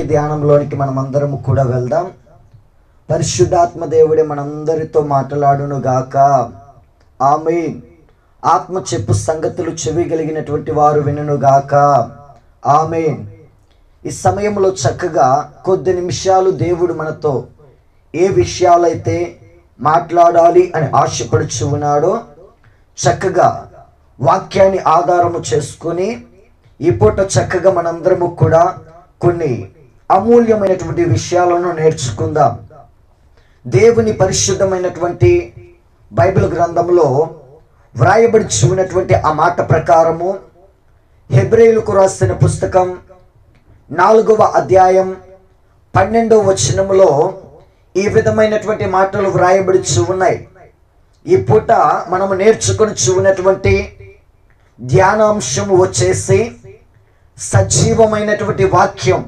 ధ్యానంలోనికి మనం అందరము కూడా వెళ్దాం. పరిశుద్ధాత్మ దేవుడే మనందరితో మాట్లాడును గాక. ఆమేన్. ఆత్మ చెప్పు సంగతులు చెవి కలిగినటువంటి వారు వినును గాక. ఆమేన్. ఈ సమయంలో చక్కగా కొద్ది నిమిషాలు దేవుడు మనతో ఏ విషయాలైతే మాట్లాడాలి అని ఆశపడుచు ఉన్నాడో చక్కగా వాక్యాన్ని ఆధారము చేసుకొని ఈ పూట చక్కగా మనందరము కూడా కొన్ని అమూల్యమైనటువంటి విషయాలను నేర్చుకుందాం. దేవుని పరిశుద్ధమైనటువంటి బైబిల్ గ్రంథంలో వ్రాయబడి ఉన్నటువంటి ఆ మాట ప్రకారము హెబ్రేయులకు రాసిన పుస్తకం 4వ అధ్యాయం 12వ వచనములో ఈ విధమైనటువంటి మాటలు వ్రాయబడి ఉన్నాయి. ఈ పూట మనము నేర్చుకొని ఉన్నటువంటి ధ్యానాంశము వచ్చేసి సజీవమైనటువంటి వాక్యం.